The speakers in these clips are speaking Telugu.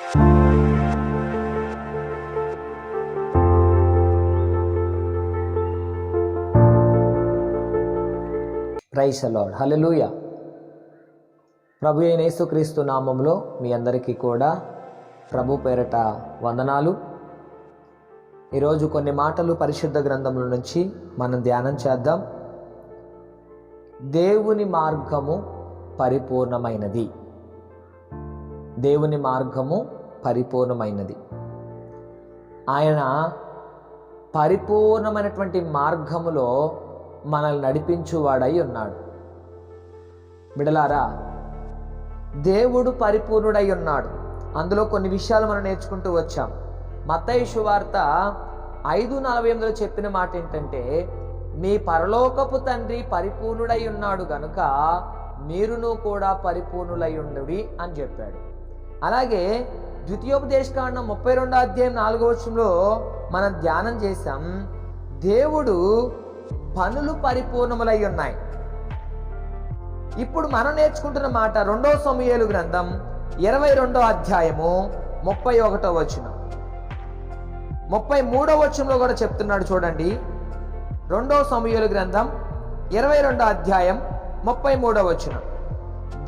Praise the lord. హల్లెలూయా. ప్రభు అయిన యేసుక్రీస్తు నామములో మీ అందరికీ కూడా ప్రభు పేరట వందనాలు. ఈరోజు కొన్ని మాటలు పరిశుద్ధ గ్రంథముల నుంచి మనం ధ్యానం చేద్దాం. దేవుని మార్గము పరిపూర్ణమైనది. దేవుని మార్గము పరిపూర్ణమైనది. ఆయన పరిపూర్ణమైనటువంటి మార్గములో మనల్ని నడిపించువాడై ఉన్నాడు. బిడలారా, దేవుడు పరిపూర్ణుడై ఉన్నాడు. అందులో కొన్ని విషయాలు మనం నేర్చుకుంటూ వచ్చాం. మత్తయి సువార్త 5:48 చెప్పిన మాట ఏంటంటే, మీ పరలోకపు తండ్రి పరిపూర్ణుడై ఉన్నాడు గనుక మీరును కూడా పరిపూర్ణులై ఉండుడి అని చెప్పాడు. అలాగే ద్వితీయోపదేశకాండం 32వ అధ్యాయం 4వ వచనంలో మనం ధ్యానం చేశాం. దేవుడు పనులు పరిపూర్ణములై ఉన్నాయి. ఇప్పుడు మనం నేర్చుకుంటున్న మాట 2వ సమూయేలు గ్రంథం 22వ అధ్యాయము 31వ వచనం, 33వ వచనంలో కూడా చెప్తున్నాడు. చూడండి, 2వ సమూయేలు గ్రంథం 22వ అధ్యాయం 33వ వచనం.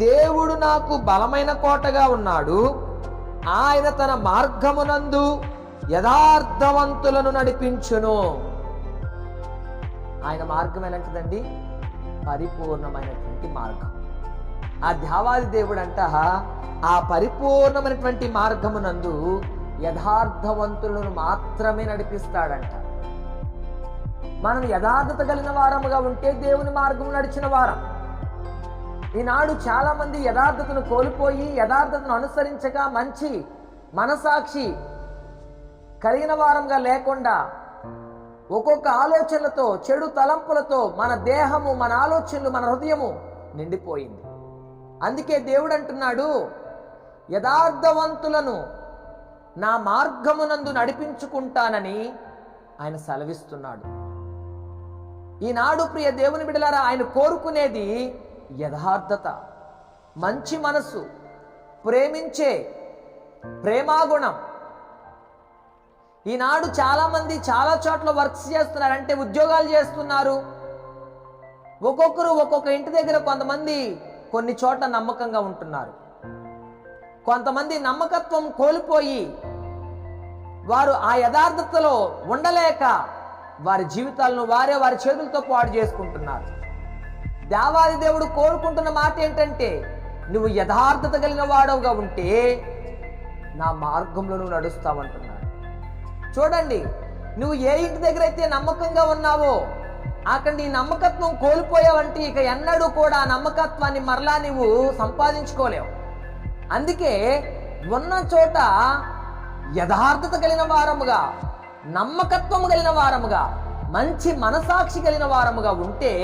దేవుడు నాకు బలమైన కోటగా ఉన్నాడు, ఆయన తన మార్గమునందు యథార్థవంతులను నడిపించును. ఆయన మార్గం ఎలాంటిదండి? పరిపూర్ణమైనటువంటి మార్గం. ఆ దేవాది దేవుడు అంట ఆ పరిపూర్ణమైనటువంటి మార్గమునందు యథార్థవంతులను మాత్రమే నడిపిస్తాడంట. మనం యథార్థత కలిగిన వారముగా ఉంటే దేవుని మార్గం నడిచిన వారం. ఈనాడు చాలా మంది యథార్థతను కోల్పోయి యథార్థతను అనుసరించక మంచి మనసాక్షి కలిగిన వారంగా లేకుండా ఒక్కొక్క ఆలోచనలతో, చెడు తలంపులతో మన దేహము, మన ఆలోచనలు, మన హృదయము నిండిపోయింది. అందుకే దేవుడు అంటున్నాడు, యథార్థవంతులను నా మార్గమునందు నడిపించుకుంటానని ఆయన సెలవిస్తున్నాడు. ఈనాడు ప్రియ దేవుని బిడ్డలారా, ఆయన కోరుకునేది యథార్థత, మంచి మనసు, ప్రేమించే ప్రేమాగుణం. ఈనాడు చాలా మంది చాలా చోట్ల వర్క్స్ చేస్తున్నారు, అంటే ఉద్యోగాలు చేస్తున్నారు. ఒక్కొక్కరు ఒక్కొక్క ఇంటి దగ్గర కొంతమంది కొన్ని చోట్ల నమ్మకంగా ఉంటున్నారు. కొంతమంది నమ్మకత్వం కోల్పోయి వారు ఆ యథార్థతలో ఉండలేక వారి జీవితాలను వారి చేతులతో పాడు చేసుకుంటున్నారు. దేవాది దేవుడు కోరుకుంటున్న మాట ఏంటంటే, నువ్వు యథార్థత కలిగిన వాడవుగా ఉంటే నా మార్గంలో నువ్వు నడుస్తావంటున్నాడు. చూడండి, నువ్వు ఏ ఇంటి దగ్గర అయితే నమ్మకంగా ఉన్నావో అక్కడ నీ నమ్మకత్వం కోల్పోయావంటే ఇక ఎన్నడూ కూడా ఆ నమ్మకత్వాన్ని మరలా నువ్వు సంపాదించుకోలేవు. అందుకే ఉన్న చోట యథార్థత కలిగిన వారముగా, నమ్మకత్వం కలిగిన వారముగా, మంచి మనసాక్షి కలిగిన వారముగా ఉంటే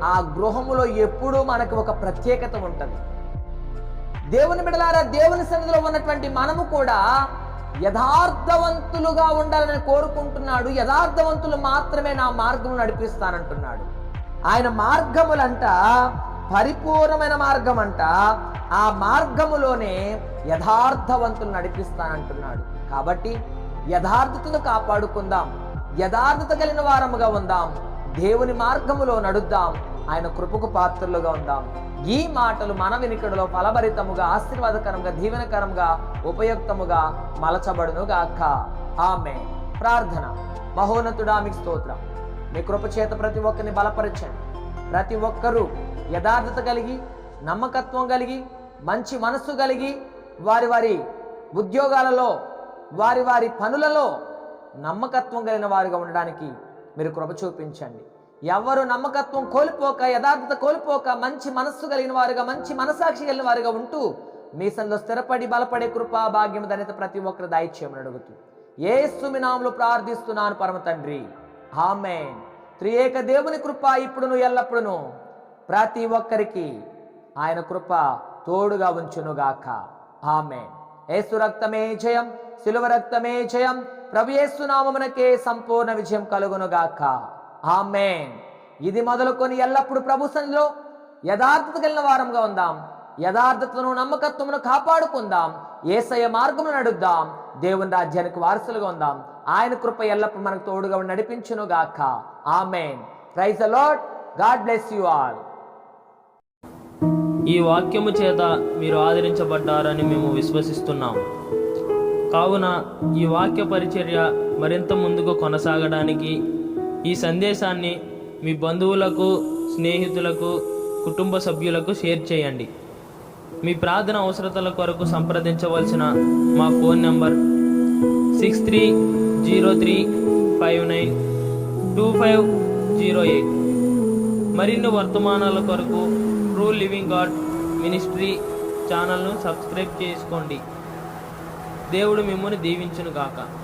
ఆ గృహములో ఎప్పుడూ మనకు ఒక ప్రత్యేకత ఉంటుంది. దేవుని బిడ్డలారా, దేవుని సన్నిధిలో ఉన్నటువంటి మనము కూడా యథార్థవంతులుగా ఉండాలని కోరుకుంటున్నాడు. యథార్థవంతులు మాత్రమే నా మార్గం నడిపిస్తానంటున్నాడు. ఆయన మార్గములంట పరిపూర్ణమైన మార్గం అంట. ఆ మార్గములోనే యథార్థవంతులు నడిపిస్తానంటున్నాడు. కాబట్టి యథార్థతను కాపాడుకుందాం, యథార్థత కలిగిన వారముగా ఉందాం, దేవుని మార్గములో నడుద్దాం, ఆయన కృపకు పాత్రలుగా ఉందాం. ఈ మాటలు మన వినికిడిలో ఫలభరితముగా, ఆశీర్వాదకరంగా, దీవెనకరంగా, ఉపయుక్తముగా మలచబడును గాక. ఆమేన్. ప్రార్థన. మహోన్నతుడా, మీకు స్తోత్రం. మీ కృప చేత ప్రతి ఒక్కరిని బలపరచండి. ప్రతి ఒక్కరూ యథార్థత కలిగి, నమ్మకత్వం కలిగి, మంచి మనస్సు కలిగి, వారి ఉద్యోగాలలో, వారి పనులలో నమ్మకత్వం కలిగిన వారుగా ఉండడానికి మీరు కృప చూపించండి. ఎవరు నమ్మకత్వం కోల్పోక, యథార్థత కోల్పోక, మంచి మనస్సు కలిగిన వారుగా, మంచి మనసాక్షి కలిగిన వారుగా ఉంటూ మీ సన్నిధిలో స్థిరపడి బలపడే కృపా భాగ్యం ధన్యత ప్రతి ఒక్కరు దయచేయమని అడుగుతూ యేసు నామములో ప్రార్థిస్తున్నాను పరమ తండ్రి. ఆమేన్. త్రియేక దేవుని కృప ఇప్పుడును ఎల్లప్పుడును ప్రతి ఒక్కరికి ఆయన కృప తోడుగా ఉంచునుగాక. ఆమేన్. యేసు రక్తమే జయం, శిలువ రక్తమే జయం. ప్రభు యేసు నామమునకే సంపూర్ణ విజయం కలుగునుగాక. ఆమేన్. ఇది మొదలుకొని ఎల్లప్పుడు ప్రభు సన్నిధిలో యథార్థత కలిగిన వారంగా ఉందాం. యథార్థతను నమ్మకత్వమును కాపాడుకుందాం. యేసయ్య మార్గమును నడుద్దాం. దేవుని రాజ్యానికి వారసులుగా ఉందాం. ఆయన కృప ఎల్లప్పుడూ మనకు తోడుగా నడిపించును గాక. Amen. Praise the lord. God bless you all. ఈ వాక్యము చేత మీరు ఆదరించబడ్డారని మేము విశ్వసిస్తున్నాము. కావున ఈ వాక్య పరిచర్య మరింత ముందుకు కొనసాగడానికి ఈ సందేశాన్ని మీ బంధువులకు, స్నేహితులకు, కుటుంబ సభ్యులకు షేర్ చేయండి. మీ ప్రార్థన అవసరతల కొరకు సంప్రదించవలసిన మా ఫోన్ నంబర్ 6303592508. మరిన్ని వర్తమానాల కొరకు ట్రూ లివింగ్ గాడ్ మినిస్ట్రీ ఛానల్ను సబ్స్క్రైబ్ చేసుకోండి. దేవుడు మిమ్మల్ని దీవించును గాక.